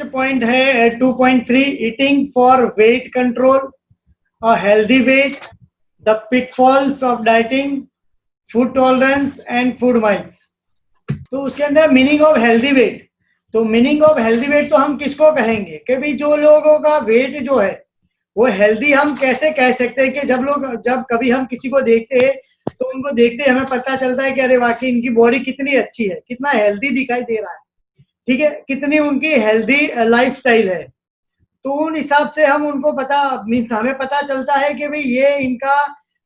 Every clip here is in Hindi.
नेक्स्ट पॉइंट है 2.3 eating for weight control, a healthy weight, the pitfalls of dieting, food tolerance and food mites. तो उसके अंदर मीनिंग ऑफ हेल्दी वेट, तो मीनिंग ऑफ हेल्दी वेट तो हम किसको कहेंगे कि भाई जो लोगों का वेट जो है वो हेल्दी हम कैसे कह सकते हैं कि जब कभी हम किसी को देखते हैं तो उनको देखते हमें पता चलता है कि अरे वाकई इनकी बॉडी कितनी अच्छी है, कितना हेल्दी दिखाई दे रहा है, ठीक है, कितनी उनकी हेल्दी लाइफस्टाइल है। तो उन हिसाब से हम उनको मीन्स हमें पता चलता है कि भाई ये इनका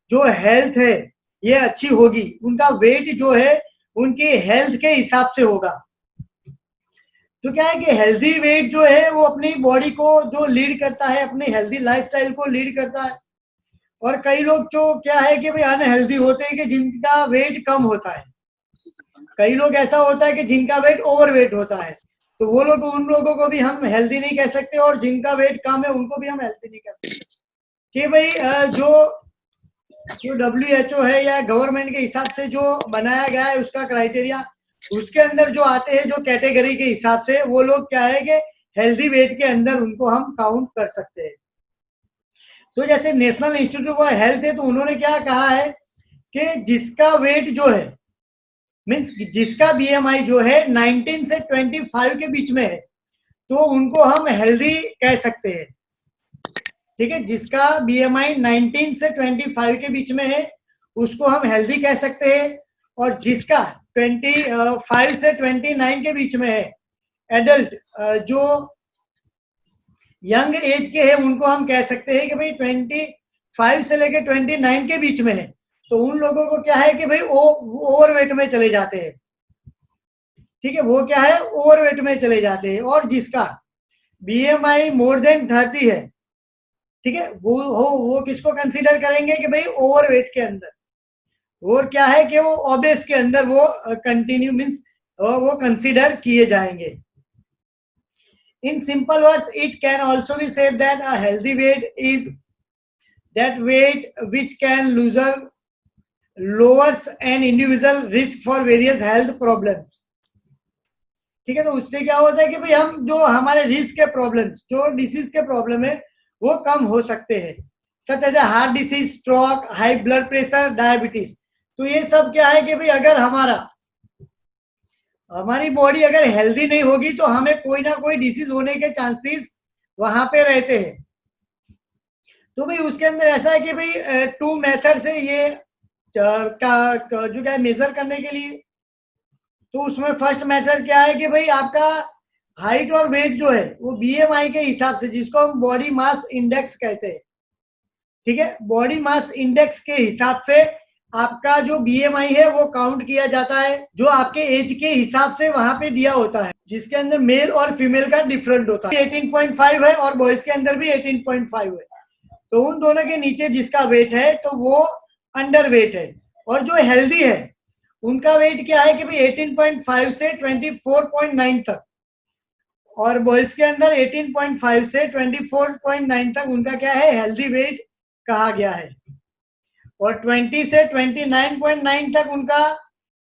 जो हेल्थ है ये अच्छी होगी, उनका वेट जो है उनकी हेल्थ के हिसाब से होगा। तो क्या है कि हेल्दी वेट जो है वो अपनी बॉडी को जो लीड करता है, अपनी हेल्दी लाइफस्टाइल को लीड करता है। और कई लोग जो क्या है कि भाई अनहेल्दी होते हैं कि जिनका वेट कम होता है, कई लोग ऐसा होता है कि जिनका वेट ओवर वेट होता है, तो वो लोग उन लोगों को भी हम हेल्दी नहीं कह सकते और जिनका वेट कम है उनको भी हम हेल्दी नहीं कह सकते। कि भाई जो WHO है या गवर्नमेंट के हिसाब से जो बनाया गया है उसका क्राइटेरिया, उसके अंदर जो आते हैं जो कैटेगरी के हिसाब से वो लोग क्या है कि हेल्दी वेट के अंदर उनको हम काउंट कर सकते हैं। तो जैसे नेशनल इंस्टीट्यूट ऑफ हेल्थ है तो उन्होंने क्या कहा है कि जिसका वेट जो है मीन्स जिसका BMI जो है 19 से 25 के बीच में है तो उनको हम हेल्दी कह सकते हैं, ठीक है। जिसका BMI 19 से 25 के बीच में है उसको हम हेल्दी कह सकते हैं, और जिसका 25 से 29 के बीच में है एडल्ट, जो यंग एज के हैं उनको हम कह सकते हैं कि भाई 25 से लेकर 29 के बीच में है, तो उन लोगों को क्या है कि भाई ओवरवेट में चले जाते हैं, ठीक है, वो क्या है ओवरवेट में चले जाते हैं। और जिसका BMI मोर देन 30 है, ठीक है, वो किसको कंसीडर करेंगे कि भाई ओवरवेट के अंदर, और क्या है कि वो ओबेस के अंदर वो कंटिन्यू मीन्स वो कंसीडर किए जाएंगे। In simple words, it can also be said that a healthy weight is that weight which can lowers an individual risk for various health problems, ठीक है। तो उससे क्या होता है कि भाई हम जो हमारे रिस्क के प्रॉब्लम्स, जो डिसीज के प्रॉब्लम है वो कम हो सकते हैं, such as heart disease, stroke, high blood pressure, diabetes. तो ये सब क्या है कि भाई अगर हमारी बॉडी अगर हेल्दी नहीं होगी तो हमें कोई ना कोई डिसीज होने के चांसेस वहां पे रहते हैं। तो भाई उसके अंदर ऐसा है कि भाई 2 मेथड से ये जो क्या है मेजर करने के लिए, तो उसमें फर्स्ट मेथड क्या है कि भाई आपका हाइट और वेट जो है वो BMI के हिसाब से, जिसको हम बॉडी मास इंडेक्स कहते हैं, ठीक है, बॉडी मास इंडेक्स के हिसाब से आपका जो BMI है वो काउंट किया जाता है, जो आपके एज के हिसाब से वहां पे दिया होता है, जिसके अंदर मेल और फीमेल का डिफरेंट होता है। 18.5 है और बॉयज के अंदर भी 18.5 है, तो उन दोनों के नीचे जिसका वेट है तो वो अंडर वेट है। और जो हेल्दी है उनका वेट क्या है कि भाई 18.5 से 24.9 तक, और बॉयज के अंदर 18.5 से 24.9 तक उनका क्या है हेल्दी वेट कहा गया है, और 20 से 29.9 तक उनका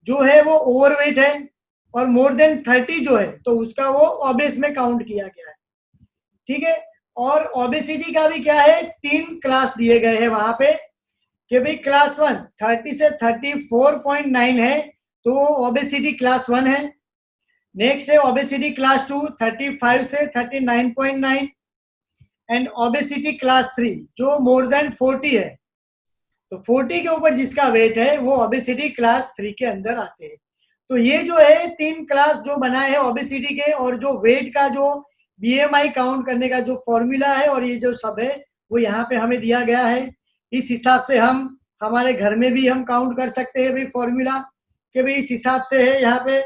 जो है वो ओवरवेट है, और मोर देन 30 जो है तो उसका वो ओबेस में काउंट किया गया है, ठीक है। और ओबेसिटी का भी क्या है 3 क्लास दिए गए हैं वहां पे कि भाई क्लास 1 30 से 34.9 है तो ओबेसिटी क्लास 1 है। नेक्स्ट है ओबेसिटी क्लास 2 35 से 39.9, एंड ओबेसिटी क्लास 3 जो मोर देन 40 है, तो 40 के ऊपर जिसका वेट है वो ओबेसिटी क्लास 3 के अंदर आते हैं। तो ये जो है 3 क्लास जो बनाए हैं ओबेसिटी के, और जो वेट का जो BMI काउंट करने का जो फॉर्मूला है और ये जो सब है वो यहाँ पे हमें दिया गया है। इस हिसाब से हम हमारे घर में भी हम काउंट कर सकते हैं भाई फॉर्मूला कि भाई इस हिसाब से है यहाँ पे,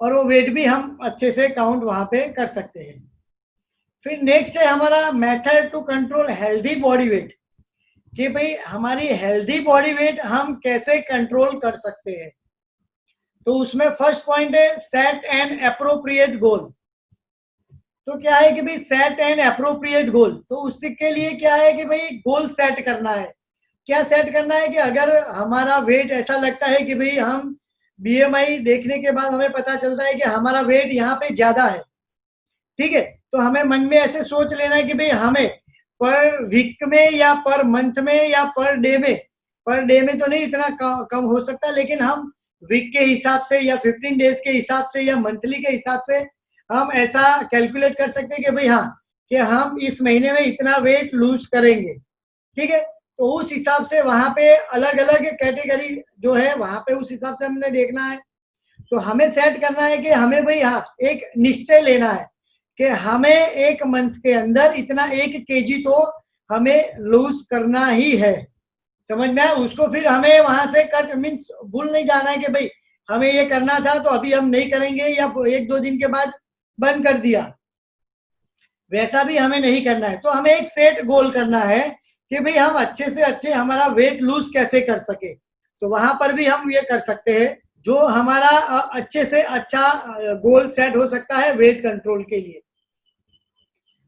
और वो वेट भी हम अच्छे से काउंट वहां पे कर सकते हैं। फिर नेक्स्ट है हमारा method to control healthy body weight, कि भाई हमारी हेल्दी बॉडी वेट हम कैसे कंट्रोल कर सकते हैं। तो उसमें फर्स्ट पॉइंट है सेट एन अप्रोप्रिएट गोल। तो क्या है कि भाई सेट एन अप्रोप्रिएट गोल, तो उसके लिए क्या है कि भाई गोल सेट करना है। क्या सेट करना है कि अगर हमारा वेट ऐसा लगता है कि भाई हम बीएमआई देखने के बाद हमें पता चलता है कि हमारा वेट यहाँ पे ज्यादा है, ठीक है, तो हमें मन में ऐसे सोच लेना है कि भाई हमें पर वीक में या पर मंथ में या पर डे में तो नहीं इतना कम हो सकता, लेकिन हम वीक के हिसाब से या 15 डेज के हिसाब से या मंथली के हिसाब से हम ऐसा कैलकुलेट कर सकते हैं कि भाई हाँ, कि हम इस महीने में इतना वेट लूज करेंगे, ठीक है। तो उस हिसाब से वहां पे अलग अलग कैटेगरी जो है वहां पे उस हिसाब से हमने देखना है। तो हमें सेट करना है कि हमें भाई हाँ एक निश्चय लेना है कि हमें एक मंथ के अंदर इतना 1 kg तो हमें लूज करना ही है, समझ में आया। उसको फिर हमें वहां से कट मीन्स भूल नहीं जाना है कि भाई हमें ये करना था तो अभी हम नहीं करेंगे या 1-2 दिन के बाद बंद कर दिया, वैसा भी हमें नहीं करना है। तो हमें एक सेट गोल करना है कि भाई हम अच्छे से अच्छे हमारा वेट लूज कैसे कर सके। तो वहां पर भी हम ये कर सकते हैं जो हमारा अच्छे से अच्छा गोल सेट हो सकता है वेट कंट्रोल के लिए,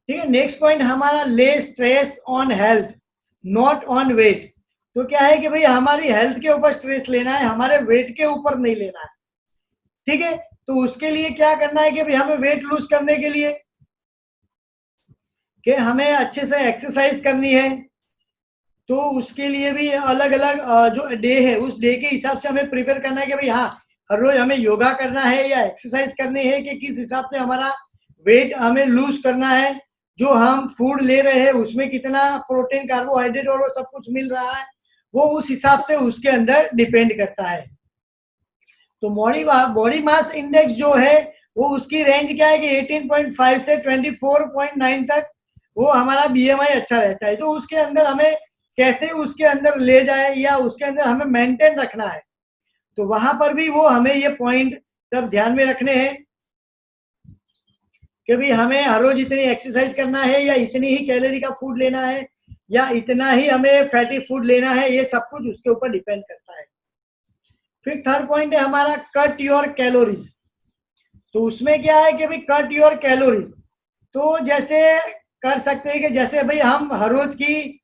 ठीक है। नेक्स्ट पॉइंट हमारा lay stress on health not on weight. तो क्या है कि भाई हमारी हेल्थ के ऊपर स्ट्रेस लेना है, हमारे वेट के ऊपर नहीं लेना है, ठीक है। तो उसके लिए क्या करना है कि भाई हमें वेट लूज करने के लिए कि हमें अच्छे से एक्सरसाइज करनी है। तो उसके लिए भी अलग अलग जो डे है उस डे के हिसाब से हमें प्रिपेयर करना है कि भाई हाँ हर रोज हमें योगा करना है या एक्सरसाइज करनी है कि किस हिसाब से हमारा वेट हमें लूज करना है, जो हम फूड ले रहे हैं उसमें कितना प्रोटीन कार्बोहाइड्रेट और वो सब कुछ मिल रहा है, वो उस हिसाब से उसके अंदर डिपेंड करता है। तो बॉडी मास इंडेक्स जो है वो उसकी रेंज क्या है कि 18.5 से 24.9 तक वो हमारा बीएमआई अच्छा रहता है। तो उसके अंदर हमें कैसे उसके अंदर ले जाए या उसके अंदर हमें मेंटेन रखना है, तो वहां पर भी वो हमें ये पॉइंट सब ध्यान में रखने हैं कि भाई हमें हर रोज इतनी एक्सरसाइज करना है या इतनी ही कैलोरी का फूड लेना है या इतना ही हमें फैटी फूड लेना है, ये सब कुछ उसके ऊपर डिपेंड करता है। फिर थर्ड पॉइंट है हमारा कट योर कैलोरीज। तो उसमें क्या है कि भाई कट योर कैलोरीज, तो जैसे कर सकते हैं कि जैसे भाई हम हर रोज की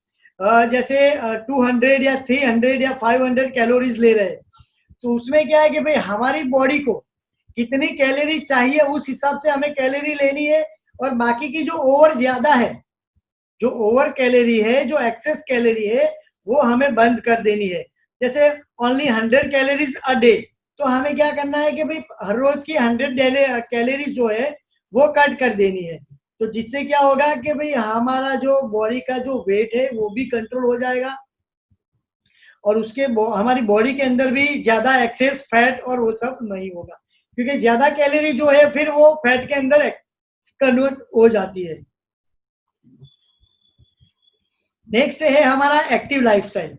जैसे 200 या 300 या 500 कैलोरीज ले रहे हैं, तो उसमें क्या है कि भाई हमारी बॉडी को कितनी कैलोरी चाहिए उस हिसाब से हमें कैलोरी लेनी है, और बाकी की जो ओवर ज्यादा है, जो ओवर कैलोरी है, जो एक्सेस कैलोरी है, वो हमें बंद कर देनी है। जैसे ओनली 100 कैलोरीज अ डे, तो हमें क्या करना है कि भाई हर रोज की 100 कैलोरीज जो है वो कट कर देनी है। तो जिससे क्या होगा कि भाई हमारा जो बॉडी का जो वेट है वो भी कंट्रोल हो जाएगा, और उसके हमारी बॉडी के अंदर भी ज्यादा एक्सेस फैट और वो सब नहीं होगा, क्योंकि ज्यादा कैलोरी जो है फिर वो फैट के अंदर कन्वर्ट हो जाती है। नेक्स्ट है हमारा एक्टिव लाइफस्टाइल।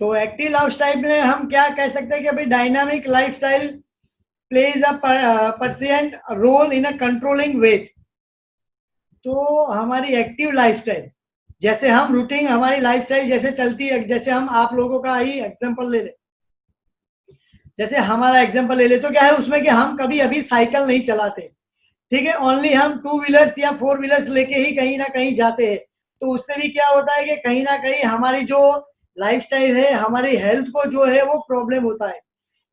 तो एक्टिव लाइफस्टाइल में हम क्या कह सकते हैं कि भाई dynamic lifestyle plays a percent role in a controlling weight. तो हमारी एक्टिव लाइफस्टाइल, जैसे हम रूटीन हमारी लाइफस्टाइल जैसे चलती है, जैसे हम आप लोगों का ही एग्जांपल ले ले, जैसे हमारा एग्जांपल ले ले तो क्या है उसमें कि हम कभी अभी साइकिल नहीं चलाते, ठीक है, ओनली हम 2 व्हीलर्स या 4 व्हीलर्स लेके ही कहीं ना कहीं जाते हैं। तो उससे भी क्या होता है कि कहीं ना कहीं हमारी जो लाइफस्टाइल है, हमारी हेल्थ को जो है वो प्रॉब्लम होता है,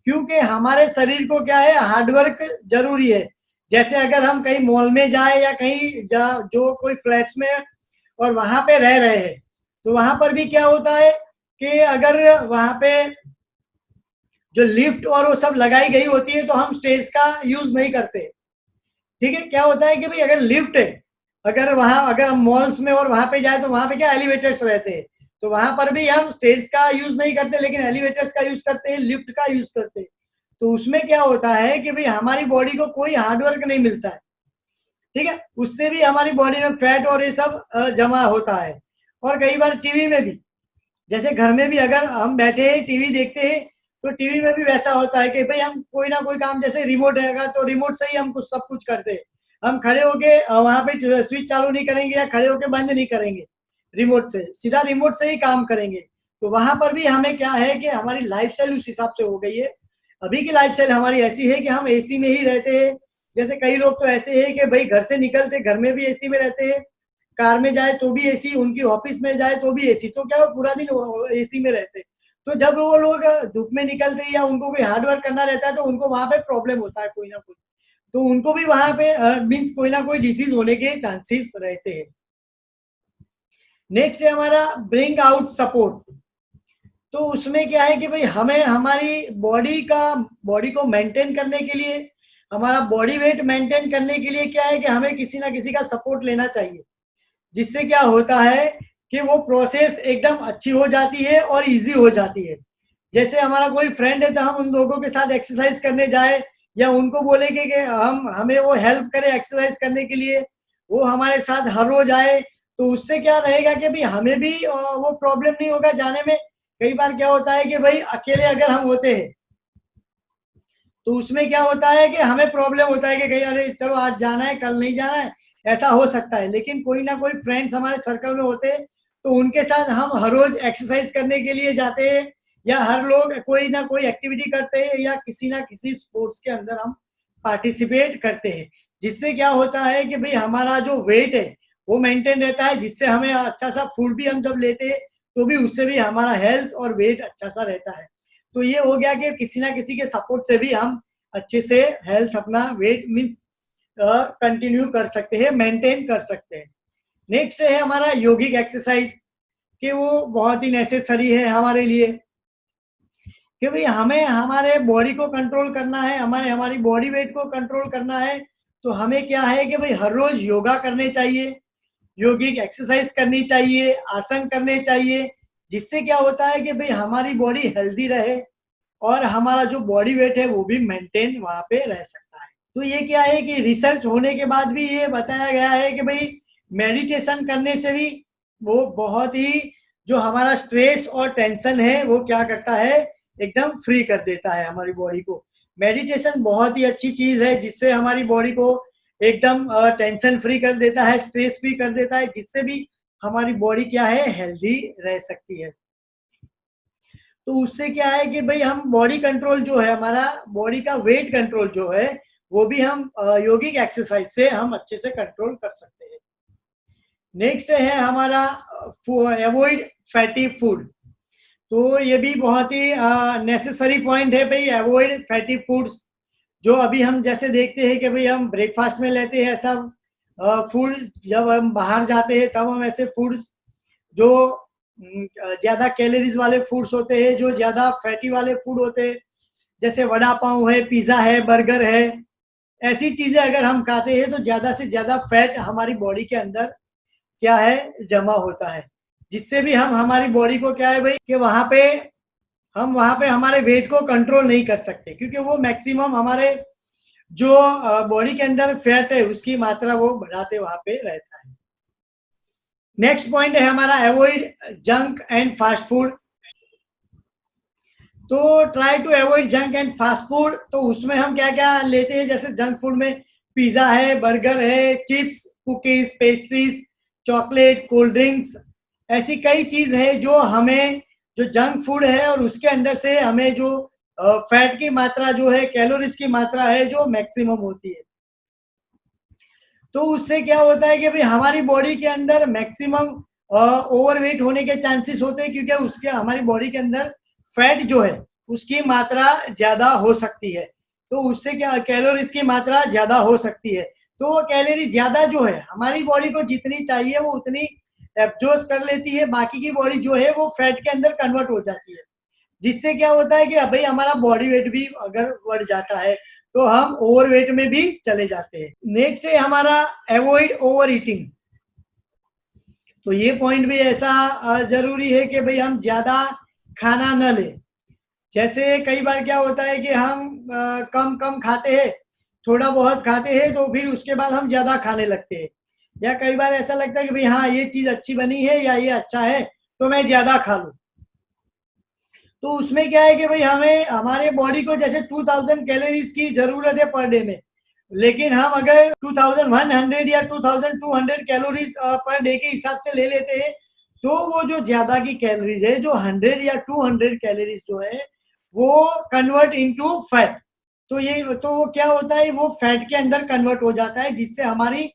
क्योंकि हमारे शरीर को क्या है हार्डवर्क जरूरी है। जैसे अगर हम कहीं मॉल में जाए या कहीं जो कोई फ्लैट्स में और वहां पे रह रहे हैं, तो वहां पर भी क्या होता है कि अगर वहां पे जो लिफ्ट और वो सब लगाई गई होती है तो हम स्टेयर्स का यूज नहीं करते, ठीक है। क्या होता है कि भाई अगर लिफ्ट है, अगर हम मॉल्स में और वहां पे जाए तो वहां पे क्या एलिवेटर्स रहते हैं, तो वहां पर भी हम स्टेयर्स का यूज नहीं करते लेकिन एलिवेटर्स का यूज करते हैं, लिफ्ट का यूज करते हैं। तो उसमें क्या होता है कि भाई हमारी बॉडी को कोई हार्डवर्क नहीं मिलता है, ठीक है, उससे भी हमारी बॉडी में फैट और ये सब जमा होता है। और कई बार टीवी में भी, जैसे घर में भी अगर हम बैठे हैं टीवी देखते हैं, तो टीवी में भी वैसा होता है कि भाई हम कोई ना कोई काम, जैसे रिमोट रहेगा तो रिमोट से ही हम कुछ सब कुछ करते हैं, हम खड़े होके वहां पे स्विच चालू नहीं करेंगे या खड़े होके बंद नहीं करेंगे, रिमोट से सीधा रिमोट से ही काम करेंगे। तो वहां पर भी हमें क्या है कि हमारी लाइफस्टाइल उस हिसाब से हो गई है। अभी की लाइफस्टाइल हमारी ऐसी है कि हम एसी में ही रहते हैं। जैसे कई लोग तो ऐसे हैं कि भाई घर से निकलते घर में भी एसी में रहते हैं, कार में जाए तो भी एसी, उनकी ऑफिस में जाए तो भी एसी, तो क्या वो पूरा दिन एसी में रहते। तो जब वो लोग धूप में निकलते हैं या उनको कोई हार्ड वर्क करना रहता है तो उनको वहां पे प्रॉब्लम होता है कोई ना कोई, तो उनको भी वहां पे मीन्स कोई ना कोई डिसीज होने के चांसेस रहते हैं। नेक्स्ट है हमारा ब्रिंग आउट सपोर्ट। तो उसमें क्या है कि भाई हमें हमारी बॉडी को मेंटेन करने के लिए, हमारा बॉडी वेट मेंटेन करने के लिए क्या है कि हमें किसी ना किसी का सपोर्ट लेना चाहिए, जिससे क्या होता है कि वो प्रोसेस एकदम अच्छी हो जाती है और इजी हो जाती है। जैसे हमारा कोई फ्रेंड है तो हम उन लोगों के साथ एक्सरसाइज करने जाए या उनको बोले कि हमें वो हेल्प करे एक्सरसाइज करने के लिए, वो हमारे साथ हर रोज आए, तो उससे क्या रहेगा कि भाई हमें भी वो प्रॉब्लम नहीं होगा जाने में। कई बार क्या होता है कि भाई अकेले अगर हम होते हैं तो उसमें क्या होता है कि हमें प्रॉब्लम होता है कि कहीं अरे चलो आज जाना है कल नहीं जाना है, ऐसा हो सकता है। लेकिन कोई ना कोई फ्रेंड्स हमारे सर्कल में होते हैं तो उनके साथ हम हर रोज एक्सरसाइज करने के लिए जाते हैं या हर लोग कोई ना कोई एक्टिविटी करते हैं या किसी ना किसी स्पोर्ट्स के अंदर हम पार्टिसिपेट करते हैं, जिससे क्या होता है कि भाई हमारा जो वेट है वो मेंटेन रहता है, जिससे हमें अच्छा सा फूड भी हम जब लेते हैं तो भी उससे भी हमारा हेल्थ और वेट अच्छा सा रहता है। तो ये हो गया कि किसी ना किसी के सपोर्ट से भी हम अच्छे से हेल्थ अपना वेट मीन्स कंटिन्यू कर सकते हैं, मेंटेन कर सकते हैं। नेक्स्ट है हमारा योगिक एक्सरसाइज, कि वो बहुत ही नेसेसरी है हमारे लिए, कि भाई हमें हमारे बॉडी को कंट्रोल करना है, हमारी बॉडी वेट को कंट्रोल करना है, तो हमें क्या है कि भाई हर रोज योगा करने चाहिए, योगिक एक्सरसाइज करनी चाहिए, आसन करने चाहिए, जिससे क्या होता है कि भाई हमारी बॉडी हेल्दी रहे और हमारा जो बॉडी वेट है वो भी मेंटेन वहां पे रह सकता है। तो ये क्या है कि रिसर्च होने के बाद भी ये बताया गया है कि भाई मेडिटेशन करने से भी वो बहुत ही जो हमारा स्ट्रेस और टेंशन है वो क्या करता है, एकदम फ्री कर देता है हमारी बॉडी को। मेडिटेशन बहुत ही अच्छी चीज है जिससे हमारी बॉडी को एकदम टेंशन फ्री कर देता है, स्ट्रेस फ्री कर देता है, जिससे भी हमारी बॉडी क्या है हेल्दी रह सकती है। तो उससे क्या है कि भाई हम बॉडी कंट्रोल जो है, हमारा बॉडी का वेट कंट्रोल जो है वो भी हम योगिक एक्सरसाइज से हम अच्छे से कंट्रोल कर सकते हैं। नेक्स्ट है हमारा अवॉइड फैटी फूड। तो ये भी बहुत ही नेसेसरी पॉइंट है भाई, अवॉइड फैटी फूड्स। जो अभी हम जैसे देखते हैं कि भाई हम ब्रेकफास्ट में लेते हैं ऐसा फूड, जब हम बाहर जाते हैं तब हम ऐसे फूड्स जो ज्यादा कैलोरीज वाले फूड्स होते हैं, जो ज्यादा फैटी वाले फूड होते हैं, जैसे वड़ा पाव है, पिज्जा है, बर्गर है, ऐसी चीजें अगर हम खाते हैं तो ज्यादा से ज्यादा फैट हमारी बॉडी के अंदर क्या है जमा होता है, जिससे भी हम हमारी बॉडी को क्या है भाई कि वहां पे हमारे वेट को कंट्रोल नहीं कर सकते, क्योंकि वो मैक्सिमम हमारे जो बॉडी के अंदर फैट है उसकी मात्रा वो बढ़ाते वहां पे रहता है। नेक्स्ट पॉइंट है हमारा avoid junk and fast food. तो try to avoid junk and fast food. तो उसमें हम क्या क्या लेते हैं, जैसे जंक फूड में पिज्जा है, बर्गर है, chips, cookies, pastries, chocolate, cold drinks, ऐसी कई चीज है जो हमें जो जंक फूड है और उसके अंदर से हमें जो फैट की मात्रा जो है, कैलोरीज की मात्रा है जो मैक्सिमम होती है। तो उससे क्या होता है कि भाई हमारी बॉडी के अंदर मैक्सिमम ओवरवेट होने के चांसेस होते हैं, क्योंकि उसके हमारी बॉडी के अंदर फैट जो है उसकी मात्रा ज्यादा हो सकती है, तो उससे क्या कैलोरीज की मात्रा ज्यादा हो सकती है। तो वो कैलोरी ज्यादा जो है हमारी बॉडी को जितनी चाहिए वो उतनी एब्जॉर्ब कर लेती है, बाकी की बॉडी जो है वो फैट के अंदर कन्वर्ट हो जाती है, जिससे क्या होता है कि भाई हमारा बॉडी वेट भी अगर बढ़ जाता है तो हम ओवरवेट में भी चले जाते हैं। नेक्स्ट है हमारा अवॉइड ओवर ईटिंग। तो ये पॉइंट भी ऐसा जरूरी है कि भाई हम ज्यादा खाना न लें। जैसे कई बार क्या होता है कि हम कम कम खाते हैं, थोड़ा बहुत खाते हैं, तो फिर उसके बाद हम ज्यादा खाने लगते हैं, या कई बार ऐसा लगता है कि भाई हाँ ये चीज अच्छी बनी है या ये अच्छा है तो मैं ज्यादा खा लूं। तो उसमें क्या है कि भाई हमें हमारे बॉडी को जैसे 2000 कैलोरीज की जरूरत है पर डे में, लेकिन हम अगर 2100 या 2200 कैलोरीज पर डे के हिसाब से ले लेते हैं तो वो जो ज्यादा की कैलोरीज है, जो 100 या 200 कैलोरीज जो है वो कन्वर्ट इनटू फैट। तो वो क्या होता है, वो फैट के अंदर कन्वर्ट हो जाता है, जिससे हमारी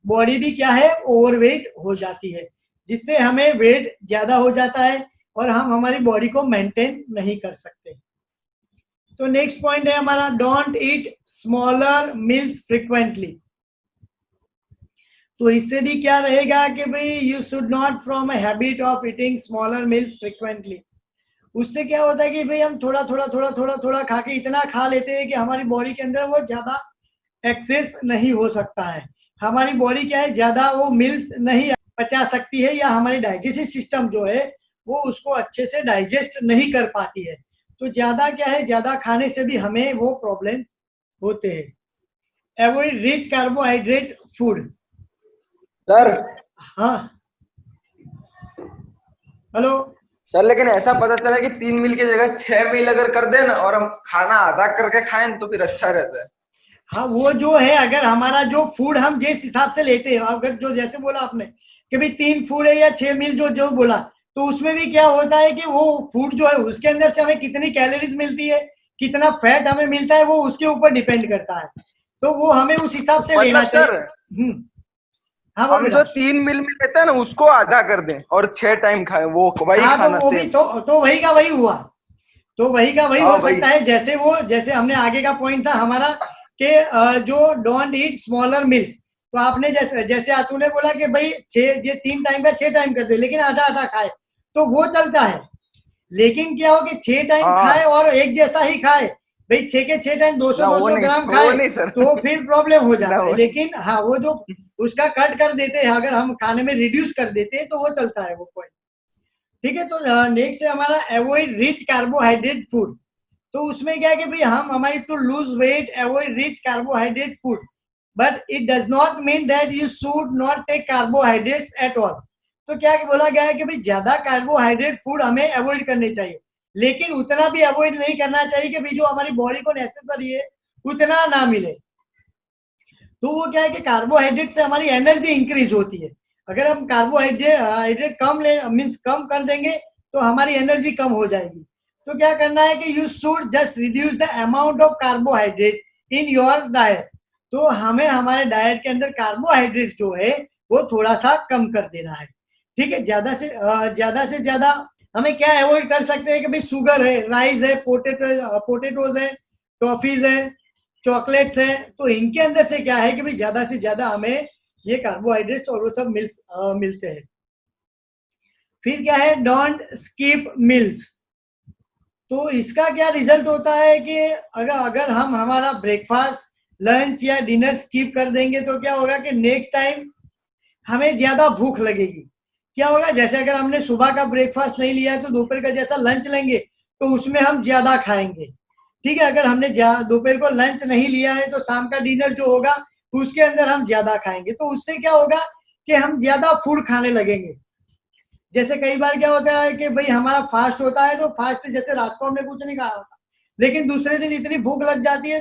बॉडी भी क्या है ओवरवेट हो जाती है, जिससे हमें वेट ज्यादा हो जाता है, और हम हमारी बॉडी को मेंटेन नहीं कर सकते। तो नेक्स्ट पॉइंट है हमारा, don't eat smaller meals frequently. तो इससे भी क्या रहेगा कि भाई you should not from a habit of eating smaller meals frequently. उससे क्या होता है कि भाई हम थोड़ा थोड़ा थोड़ा थोड़ा थोड़ा खा के इतना खा लेते हैं कि हमारी बॉडी के अंदर वो ज्यादा एक्सेस नहीं हो सकता है। हमारी बॉडी क्या है, ज्यादा वो मिल्स नहीं पचा सकती है, या हमारी डाइजेस्टिव सिस्टम जो है वो उसको अच्छे से डाइजेस्ट नहीं कर पाती है। तो ज्यादा क्या है, ज्यादा खाने से भी हमें वो प्रॉब्लम होते हैं। Avoid rich carbohydrate food. Sir. हाँ, हेलो। सर लेकिन ऐसा पता चला कि 3 मील की जगह 6 मील अगर कर दे ना, और हम खाना आधा करके खाएं तो फिर अच्छा रहता है। हाँ, वो जो है, अगर हमारा जो फूड हम जिस हिसाब से लेते हैं, अगर जो जैसे बोला आपने कि भाई 3 फूड है या 6 मील जो जो बोला, तो उसमें भी क्या होता है कि वो फूड जो है उसके अंदर से हमें कितनी कैलोरीज मिलती है, कितना फैट हमें मिलता है, वो उसके ऊपर डिपेंड करता है। तो वो हमें उस हिसाब से लेना मतलब चाहिए। सर, हाँ बोल हम बेटा। जो 3 मील में लेते हैं ना उसको आधा कर दें और 6 टाइम खाएं, वो वही हाँ, तो खाना वो भी सेम। तो वही का वही हुआ। तो वही का वही हाँ हो भाई। सकता है, जैसे वो, जैसे हमने आगे का पॉइंट था हमारा कि जो डोंट ईट स्मॉलर मील्स। तो आपने जैसे जैसे आतू ने बोला कि भाई 6, ये 3 टाइम का 6 टाइम कर दे, लेकिन आधा आधा खाए, तो वो चलता है। लेकिन क्या हो कि 6 टाइम खाए हाँ और एक जैसा ही खाए, भाई 6 के 6 टाइम 200 ना, 200 ग्राम वो खाए, नहीं सर। तो फिर प्रॉब्लम हो ना जाता है। वो। लेकिन हाँ, वो जो उसका कट कर देते हैं, अगर हम खाने में रिड्यूस कर देते हैं, तो वो चलता है वो पॉइंट। ठीक है। तो नेक्स्ट है हमारा, अवॉइड रिच कार्बोहाइड्रेट फूड। तो उसमें क्या है कि भाई हम हमारी to lose weight, avoid rich carbohydrate food, but it does not mean that you should not take carbohydrates at all. तो क्या बोला गया है कि भाई ज्यादा कार्बोहाइड्रेट फूड हमें अवॉइड करने चाहिए, लेकिन उतना भी अवॉइड नहीं करना चाहिए कि भाई जो हमारी बॉडी को नेसेसरी है उतना ना मिले। तो वो क्या है कि कार्बोहाइड्रेट से हमारी एनर्जी इंक्रीज होती है। अगर हम कार्बोहाइड्रेट कम ले मीन्स कम कर देंगे, तो हमारी एनर्जी कम हो जाएगी। तो क्या करना है कि you should just reduce the amount of carbohydrate in your diet. तो हमें हमारे डाइट के अंदर कार्बोहाइड्रेट जो है वो थोड़ा सा कम कर देना है। ठीक है। ज्यादा से ज्यादा हमें क्या अवॉइड कर सकते हैं कि भाई शुगर है, राइस है, पोटेटोज है, टॉफीज है, चॉकलेट्स है। तो इनके अंदर से क्या है कि भाई ज्यादा से ज्यादा हमें ये कार्बोहाइड्रेट्स और वो सब मिलते हैं। फिर क्या है, डोंट स्किप मिल्स। तो इसका क्या रिजल्ट होता है कि अगर अगर हम हमारा ब्रेकफास्ट, लंच या डिनर स्किप कर देंगे, तो क्या होगा कि नेक्स्ट टाइम हमें ज्यादा भूख लगेगी। क्या होगा, जैसे अगर हमने सुबह का ब्रेकफास्ट नहीं लिया है, तो दोपहर का जैसा लंच लेंगे, तो उसमें हम ज्यादा खाएंगे। ठीक है। अगर हमने दोपहर को लंच नहीं लिया है, तो शाम का डिनर जो होगा उसके अंदर हम ज्यादा खाएंगे। तो उससे क्या होगा कि हम ज्यादा फूड खाने लगेंगे। जैसे कई बार क्या होता है कि भाई हमारा फास्ट होता है, तो फास्ट जैसे रात को हमने कुछ नहीं खाया होता, लेकिन दूसरे दिन इतनी भूख लग जाती है,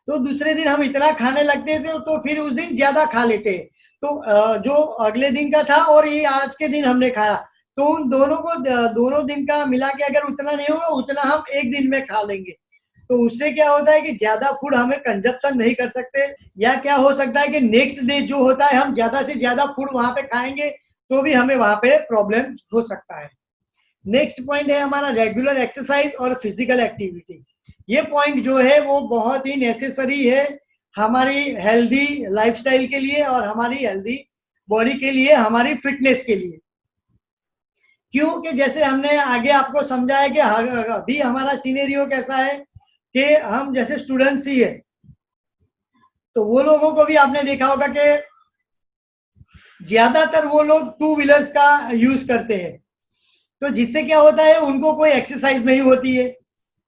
तो दूसरे दिन हम इतना खाने लगते थे, तो फिर उस दिन ज्यादा खा लेते हैं। तो जो अगले दिन का था और ये आज के दिन हमने खाया, तो उन दोनों को, दोनों दिन का मिला के अगर उतना नहीं होगा, उतना हम एक दिन में खा लेंगे। तो उससे क्या होता है कि ज्यादा फूड हमें कंजप्शन नहीं कर सकते, या क्या हो सकता है कि नेक्स्ट डे जो होता है हम ज्यादा से ज्यादा फूड वहां पे खाएंगे, तो भी हमें वहां पे प्रॉब्लम हो सकता है। नेक्स्ट पॉइंट है हमारा, रेगुलर एक्सरसाइज और फिजिकल एक्टिविटी। ये पॉइंट जो है वो बहुत ही नेसेसरी है हमारी हेल्दी लाइफस्टाइल के लिए, और हमारी हेल्दी बॉडी के लिए, हमारी फिटनेस के लिए। क्योंकि जैसे हमने आगे आपको समझाया कि अभी हमारा सिनेरियो कैसा है कि हम जैसे स्टूडेंट्स ही है, तो वो लोगों को भी आपने देखा होगा कि ज्यादातर वो लोग टू व्हीलर्स का यूज करते हैं। तो जिससे क्या होता है, उनको कोई एक्सरसाइज नहीं होती है,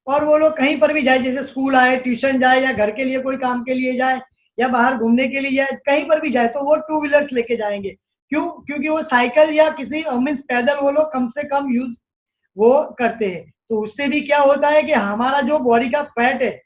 और वो लोग कहीं पर भी जाए, जैसे स्कूल आए, ट्यूशन जाए, या घर के लिए कोई काम के लिए जाए, या बाहर घूमने के लिए जाए, कहीं पर भी जाए, तो वो टू व्हीलर्स लेके जाएंगे। क्यों? क्योंकि वो साइकिल या किसी मीन्स पैदल वो लोग कम से कम यूज वो करते हैं। तो उससे भी क्या होता है कि हमारा जो बॉडी का फैट है,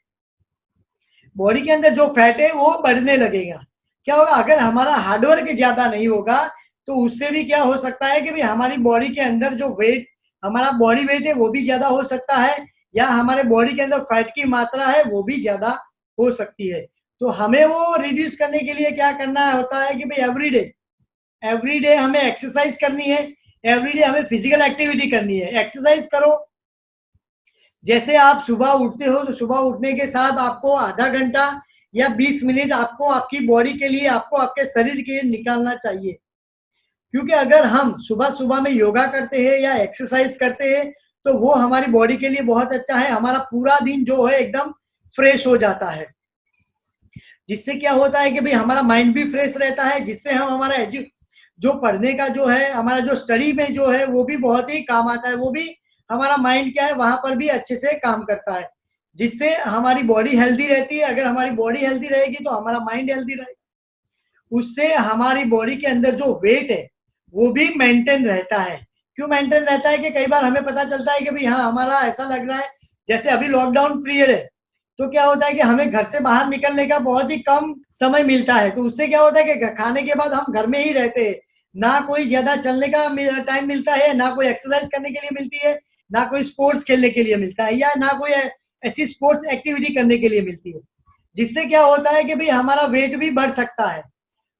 बॉडी के अंदर जो फैट है वो बढ़ने लगेगा। क्या होगा, अगर हमारा हार्डवर्क ज्यादा नहीं होगा, तो उससे भी क्या हो सकता है कि भाई हमारी बॉडी के अंदर जो वेट, हमारा बॉडी वेट है वो भी ज्यादा हो सकता है, या हमारे बॉडी के अंदर फैट की मात्रा है वो भी ज्यादा हो सकती है। तो हमें वो रिड्यूस करने के लिए क्या करना होता है कि भाई एवरीडे हमें एक्सरसाइज करनी है। एवरीडे हमें फिजिकल एक्टिविटी करनी है, एक्सरसाइज करो। जैसे आप सुबह उठते हो तो सुबह उठने के साथ आपको आधा घंटा या 20 मिनट आपको आपकी बॉडी के लिए, आपको आपके शरीर के लिए निकालना चाहिए। क्योंकि अगर हम सुबह सुबह में योगा करते हैं या एक्सरसाइज करते हैं तो वो हमारी बॉडी के लिए बहुत अच्छा है। हमारा पूरा दिन जो है एकदम फ्रेश हो जाता है, जिससे क्या होता है कि भाई हमारा माइंड भी फ्रेश रहता है, जिससे हम हमारा जो पढ़ने का जो है, हमारा जो स्टडी में जो है वो भी बहुत ही काम आता है। वो भी हमारा माइंड क्या है वहां पर भी अच्छे से काम करता है, जिससे हमारी बॉडी हेल्दी रहती है। अगर हमारी बॉडी हेल्दी रहेगी तो हमारा माइंड हेल्दी रहेगा। उससे हमारी बॉडी के अंदर जो वेट है वो भी मेंटेन रहता है। क्यों मेंटेन रहता है कि कई बार हमें पता चलता है कि भाई हाँ हमारा ऐसा लग रहा है, जैसे अभी लॉकडाउन पीरियड है तो क्या होता है कि हमें घर से बाहर निकलने का बहुत ही कम समय मिलता है। तो उससे क्या होता है कि खाने के बाद हम घर में ही रहते हैं, ना कोई ज्यादा चलने का टाइम मिलता है, ना कोई एक्सरसाइज करने के लिए मिलती है, ना कोई स्पोर्ट्स खेलने के लिए मिलता है, या ना कोई ऐसी स्पोर्ट्स एक्टिविटी करने के लिए मिलती है। जिससे क्या होता है कि भाई हमारा वेट भी बढ़ सकता है।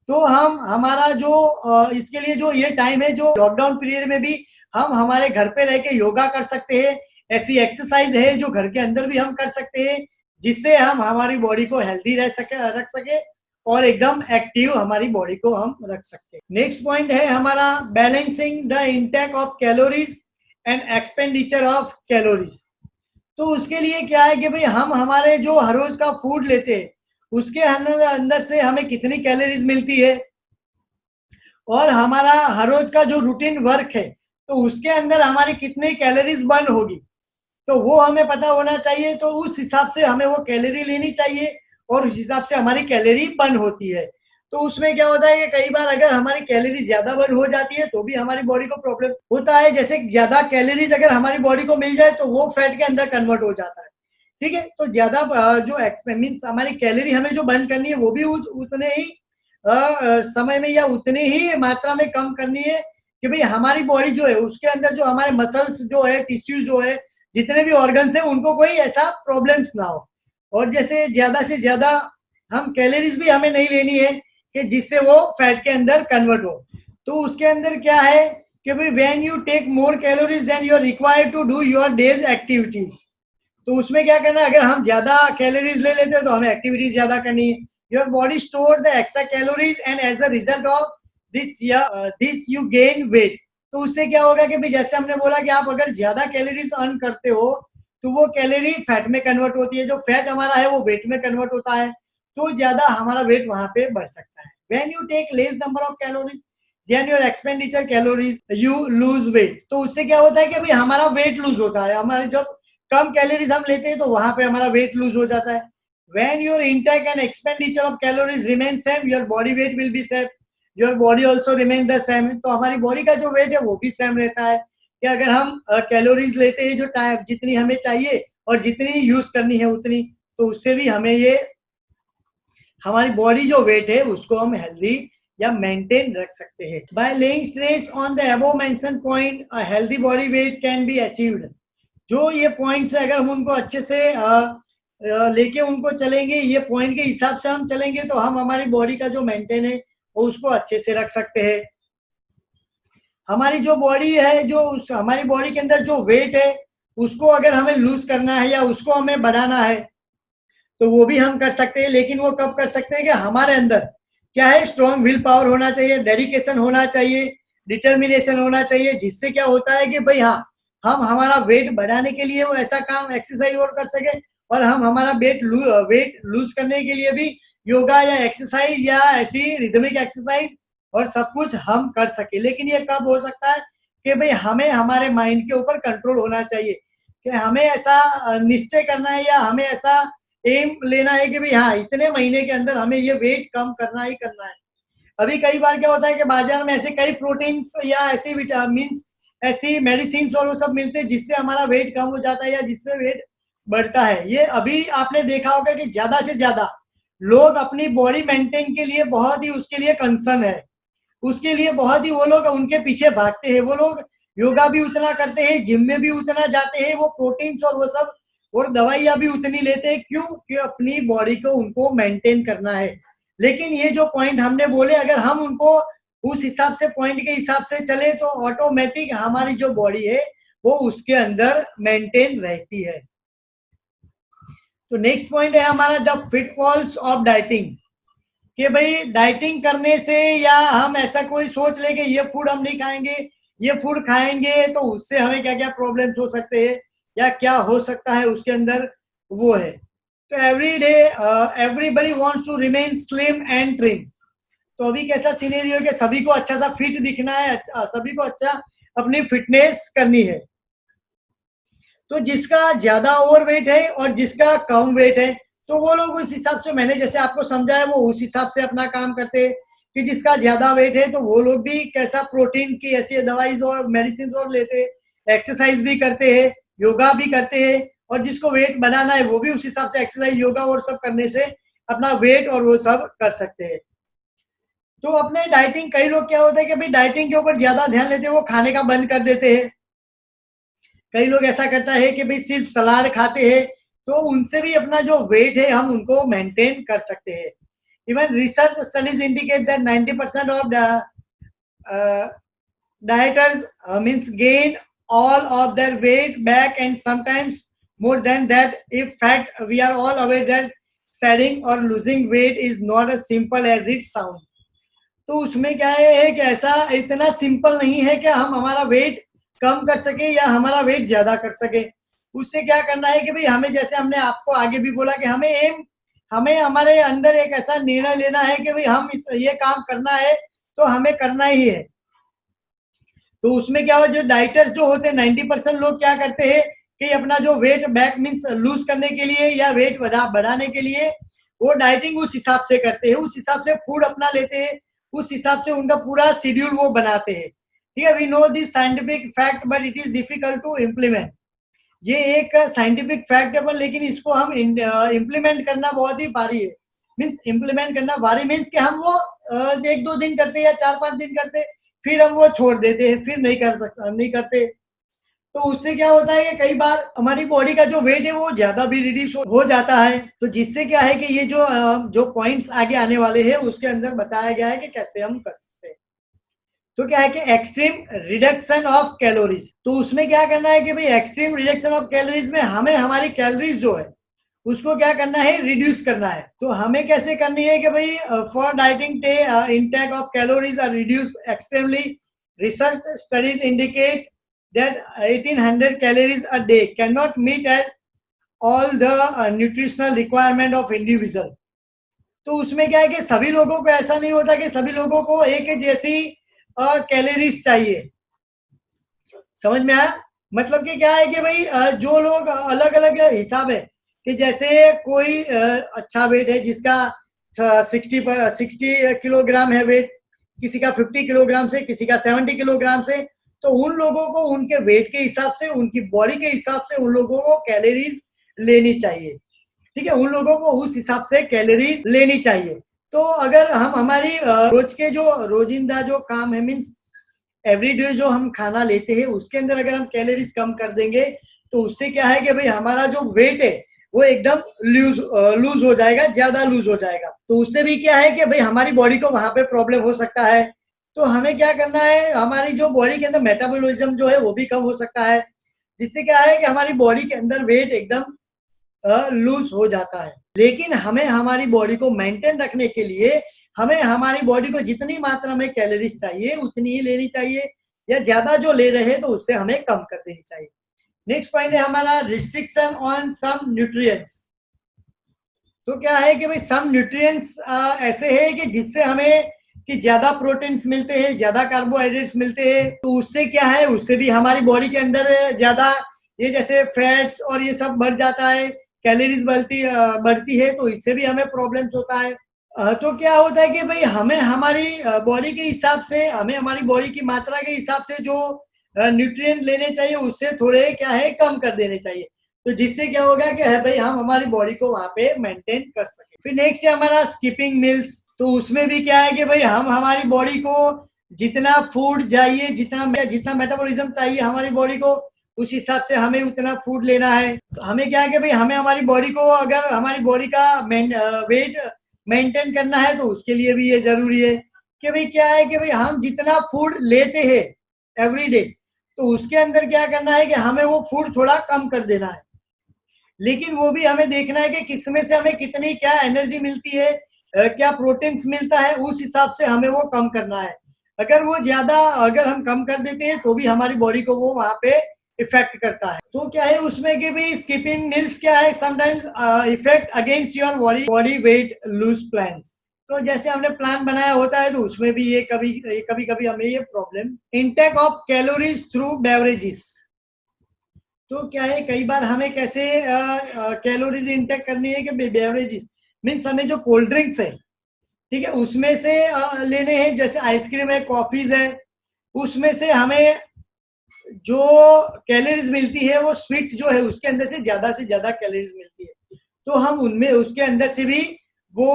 तो हम हमारा जो इसके लिए जो ये टाइम है, जो लॉकडाउन पीरियड में भी हम हमारे घर पे रह के योगा कर सकते हैं। ऐसी एक्सरसाइज है जो घर के अंदर भी हम कर सकते हैं, जिससे हम हमारी बॉडी को हेल्दी रख सके और एकदम एक्टिव हमारी बॉडी को हम रख सकते हैं। नेक्स्ट पॉइंट है हमारा balancing the intake of calories and expenditure of calories. तो उसके लिए क्या है कि भाई हम हमारे जो हर रोज का फूड लेते हैं उसके अंदर से हमें कितनी कैलोरीज मिलती है, और हमारा हर रोज का जो रूटीन वर्क है तो उसके अंदर हमारी कितनी कैलोरीज बर्न होगी, तो वो हमें पता होना चाहिए। तो उस हिसाब से हमें वो कैलोरी लेनी चाहिए और उस हिसाब से हमारी कैलोरी बर्न होती है। तो उसमें क्या होता है कि कई बार अगर हमारी कैलोरी ज्यादा बर्न हो जाती है तो भी हमारी बॉडी को प्रॉब्लम होता है। जैसे ज्यादा कैलोरीज अगर हमारी बॉडी को मिल जाए तो वो फैट के अंदर कन्वर्ट हो जाता है। ठीक है, तो ज्यादा जो मीन्स हमारी कैलोरी हमें जो बर्न करनी है वो भी उतने ही समय में या उतनी ही मात्रा में कम करनी है कि भाई हमारी बॉडी जो है उसके अंदर जो हमारे मसल्स जो है, टिश्यूज जो है, जितने भी ऑर्गन्स हैं उनको कोई ऐसा प्रॉब्लम्स ना हो। और जैसे ज्यादा से ज्यादा हम कैलोरीज भी हमें नहीं लेनी है कि जिससे वो फैट के अंदर कन्वर्ट हो। तो उसके अंदर क्या है कि भाई when you take more calories than you are required to do your days activities. तो उसमें क्या करना है, अगर हम ज्यादा कैलोरीज ले लेते हैं तो हमें एक्टिविटीज ज्यादा करनी है। Your body store the extra calories and as a result of this you gain weight. तो उससे क्या होगा कि भाई जैसे हमने बोला कि आप अगर ज्यादा कैलोरीज अर्न करते हो तो वो कैलोरी फैट में कन्वर्ट होती है, जो फैट हमारा है वो वेट में कन्वर्ट होता है, तो ज्यादा हमारा वेट वहां पे बढ़ सकता है। When you take less number of calories than your expenditure calories you lose weight. तो उससे क्या होता है कि भाई हमारा वेट लूज होता है। हमारे जब कम कैलोरीज हम लेते हैं तो वहां पे हमारा वेट लूज हो जाता है। When your intake and expenditure of calories remain same your body weight will be same, your body also remain the same. तो हमारी बॉडी का जो वेट है वो भी सेम रहता है कि अगर हम कैलोरीज लेते हैं जो टाइम जितनी हमें चाहिए और जितनी यूज करनी है उतनी, तो उससे भी हमें ये हमारी बॉडी जो वेट है उसको हम हेल्दी या मेंटेन रख सकते हैं। By laying stress on the above mention point a healthy body wait can be achieved. जो ये पॉइंट्स है अगर हम उनको अच्छे से लेके उनको चलेंगे, ये पॉइंट के हिसाब से हम चलेंगे तो हम हमारी बॉडी का जो मेंटेन है वो उसको अच्छे से रख सकते हैं। हमारी जो बॉडी है, जो हमारी बॉडी के अंदर जो वेट है उसको अगर हमें लूज करना है या उसको हमें बढ़ाना है तो वो भी हम कर सकते हैं। लेकिन वो कब कर सकते हैं कि हमारे अंदर क्या है, स्ट्रॉन्ग विल पावर होना चाहिए, डेडिकेशन होना चाहिए, डिटर्मिनेशन होना चाहिए। जिससे क्या होता है कि भाई हाँ हम हमारा वेट बढ़ाने के लिए वो ऐसा काम एक्सरसाइज और कर सके, और हम हमारा वेट लूज करने के लिए भी योगा या एक्सरसाइज या ऐसी रिदमिक एक्सरसाइज और सब कुछ हम कर सके। लेकिन ये कब हो सकता है कि भाई हमें हमारे माइंड के ऊपर कंट्रोल होना चाहिए कि हमें ऐसा निश्चय करना है या हमें ऐसा एम लेना है कि भाई हाँ इतने महीने के अंदर हमें ये वेट कम करना ही करना है। अभी कई बार क्या होता है कि बाजार में ऐसे कई प्रोटीन्स या ऐसी विटामिन, ऐसी मेडिसिन और वो सब मिलते हैं जिससे हमारा वेट कम हो जाता है या जिससे वेट बढ़ता है। ये अभी आपने देखा होगा कि ज्यादा से ज्यादा लोग अपनी बॉडी मेंटेन के लिए बहुत ही उसके लिए कंसर्न है, उसके लिए बहुत ही वो लोग उनके पीछे भागते हैं। वो लोग योगा भी उतना करते हैं, जिम में भी उतना जाते हैं, वो प्रोटीन्स और वो सब और दवाइयां भी उतनी लेते हैं। क्यों? कि अपनी बॉडी को उनको मेंटेन करना है। लेकिन ये जो पॉइंट हमने बोले अगर हम उनको उस हिसाब से पॉइंट के हिसाब से चले तो ऑटोमेटिक हमारी जो बॉडी है वो उसके अंदर मेंटेन रहती है। तो नेक्स्ट पॉइंट है हमारा द फिटफॉल्स ऑफ डाइटिंग, कि भाई डाइटिंग करने से या हम ऐसा कोई सोच ले कि ये फूड हम नहीं खाएंगे, ये फूड खाएंगे तो उससे हमें क्या क्या प्रॉब्लम्स हो सकते हैं या क्या हो सकता है उसके अंदर, वो है। तो every day everybody wants to remain slim and trim. तो अभी कैसा सिनेरियो है कि सभी को अच्छा सा फिट दिखना है, सभी को अच्छा अपनी फिटनेस करनी है। तो जिसका ज्यादा ओवर वेट है और जिसका कम वेट है तो वो लोग उस हिसाब से, मैंने जैसे आपको समझाया वो उस हिसाब से अपना काम करते हैं कि जिसका ज्यादा वेट है तो वो लोग भी कैसा प्रोटीन की ऐसी दवाई और मेडिसिन और लेते हैं, एक्सरसाइज भी करते हैं, योगा भी करते हैं, और जिसको वेट बनाना है वो भी उस हिसाब से एक्सरसाइज योगा और सब करने से अपना वेट और वो सब कर सकते हैं। तो अपने डाइटिंग, कई लोग क्या होता है कि भाई डाइटिंग के ऊपर ज्यादा ध्यान लेते हैं, वो खाने का बंद कर देते हैं। कई लोग ऐसा करता है कि भाई सिर्फ सलाद खाते हैं, तो उनसे भी अपना जो वेट है हम उनको मेंटेन कर सकते हैं। Even research studies indicate that 90% of dieters means gain all of their weight back and sometimes more than that. In fact, we are all aware that shedding or losing weight is not as simple as it sounds. तो उसमें क्या है कि ऐसा इतना सिंपल नहीं है कि हम हमारा वेट कम कर सके या हमारा वेट ज्यादा कर सके। उससे क्या करना है कि भाई हमें, जैसे हमने आपको आगे भी बोला कि हमें हमारे अंदर एक ऐसा निर्णय लेना है कि भाई हम ये काम करना है तो हमें करना ही है। तो उसमें क्या हो, जो डाइटर्स जो होते हैं 90% लोग क्या करते हैं कि अपना जो वेट बैक मीन्स लूज करने के लिए या वेट बढ़ाने के लिए वो डाइटिंग उस हिसाब से करते हैं, उस हिसाब से फूड अपना लेते हैं, उस हिसाब से उनका पूरा शेड्यूल वो बनाते हैं। ठीक है, we know this scientific fact but it is difficult to implement. ये एक साइंटिफिक फैक्ट है पर लेकिन इसको हम इम्प्लीमेंट करना बहुत ही भारी है। मीन्स इम्प्लीमेंट करना भारी मीन्स कि हम वो 1-2 दिन करते या 4-5 दिन करते, फिर हम वो छोड़ देते हैं, फिर नहीं करते। तो उससे क्या होता है कि कई बार हमारी बॉडी का जो वेट है वो ज्यादा भी रिड्यूस हो जाता है। तो जिससे क्या है कि ये जो पॉइंट्स आगे आने वाले हैं उसके अंदर बताया गया है कि कैसे हम कर सकते हैं। तो क्या है कि एक्सट्रीम रिडक्शन ऑफ कैलोरीज, तो उसमें क्या करना है कि भाई एक्सट्रीम रिडक्शन ऑफ कैलोरीज में हमें हमारी कैलोरीज जो है उसको क्या करना है, रिड्यूस करना है। तो हमें कैसे करनी है कि भाई for dieting intake of calories are reduce extremely. Research studies indicate that 1800 calories a day cannot meet at all the nutritional requirement of individual। तो उसमें क्या है कि सभी लोगों को ऐसा नहीं होता कि सभी लोगों को एक ही जैसी कैलोरीज चाहिए। समझ में आया? मतलब कि क्या है कि भाई जो लोग अलग अलग हिसाब है कि जैसे कोई अच्छा वेट है जिसका 60 किलोग्राम है वेट, किसी का 50 किलोग्राम से, किसी का 70 किलोग्राम से, तो उन लोगों को उनके वेट के हिसाब से, उनकी बॉडी के हिसाब से उन लोगों को कैलोरीज लेनी चाहिए। ठीक है, उन लोगों को उस हिसाब से कैलोरीज लेनी चाहिए। तो अगर हम हमारी रोज के जो रोजिंदा जो काम है मीन्स एवरीडे जो हम खाना लेते हैं उसके अंदर अगर हम कैलोरीज कम कर देंगे तो उससे क्या है कि भाई हमारा जो वेट है वो एकदम लूज हो जाएगा, ज्यादा लूज हो जाएगा। तो उससे भी क्या है कि भाई हमारी बॉडी को वहां पे प्रॉब्लम हो सकता है। तो हमें क्या करना है, हमारी जो बॉडी के अंदर मेटाबॉलिज्म जो है वो भी कम हो सकता है, जिससे क्या है कि हमारी बॉडी के अंदर वेट एकदम लूज हो जाता है। लेकिन हमें हमारी बॉडी को मेंटेन रखने के लिए हमें हमारी बॉडी को जितनी मात्रा में कैलोरीज चाहिए उतनी ही लेनी चाहिए, या ज्यादा जो ले रहे हैं तो उससे हमें कम कर देनी चाहिए। नेक्स्ट पॉइंट है हमारा रिस्ट्रिक्शन ऑन सम न्यूट्रिएंट्स। तो क्या है कि भाई सम न्यूट्रिएंट्स ऐसे हैं कि जिससे हमें कि ज्यादा प्रोटीन्स मिलते हैं, ज्यादा कार्बोहाइड्रेट्स मिलते हैं, तो उससे क्या है, उससे भी हमारी बॉडी के अंदर ज्यादा ये जैसे फैट्स और ये सब बढ़ जाता है, कैलोरीज बढ़ती है, तो इससे भी हमें प्रॉब्लम्स होता है। तो क्या होता है कि भाई हमें हमारी बॉडी के हिसाब से, हमें हमारी बॉडी की मात्रा के हिसाब से जो न्यूट्रिएंट लेने चाहिए उससे थोड़े क्या है कम कर देने चाहिए। तो जिससे क्या होगा कि है भाई हम हमारी बॉडी को वहां पे मेंटेन कर सके। फिर नेक्स्ट है हमारा स्किपिंग मील्स। तो उसमें भी क्या है कि भाई हम हमारी बॉडी को जितना फूड चाहिए, जितना मेटाबॉलिज्म चाहिए हमारी बॉडी को, उस हिसाब से हमें उतना फूड लेना है। तो हमें क्या है कि भाई हमें हमारी बॉडी को, अगर हमारी बॉडी का वेट मेंटेन करना है तो उसके लिए भी ये जरूरी है कि भाई क्या है कि भाई हम जितना फूड लेते हैं एवरी डे, तो उसके अंदर क्या करना है कि हमें वो फूड थोड़ा कम कर देना है। लेकिन वो भी हमें देखना है कि किसमें से हमें कितनी क्या एनर्जी मिलती है, क्या प्रोटीन्स मिलता है, उस हिसाब से हमें वो कम करना है। अगर वो ज्यादा अगर हम कम कर देते हैं तो भी हमारी बॉडी को वो वहां पे इफेक्ट करता है। तो क्या है उसमें कि भाई स्किपिंग मील्स क्या है, sometimes effect against your body weight lose plans. तो जैसे हमने प्लान बनाया होता है तो उसमें भी ये कभी कभी हमें ये problem. Intake of calories through beverages, तो क्या है कई बार हमें कैसे कैलोरीज इंटेक करनी है कि बेवरेजेस मीन्स हमें जो कोल्ड ड्रिंक्स है, ठीक है, उसमें से लेने हैं, जैसे आइसक्रीम है, कॉफीज है, उसमें से हमें जो कैलोरीज मिलती है वो स्वीट जो है उसके अंदर से ज्यादा कैलोरीज मिलती है, तो हम उनमें उसके अंदर से भी वो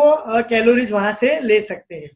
कैलोरीज वहां से ले सकते हैं।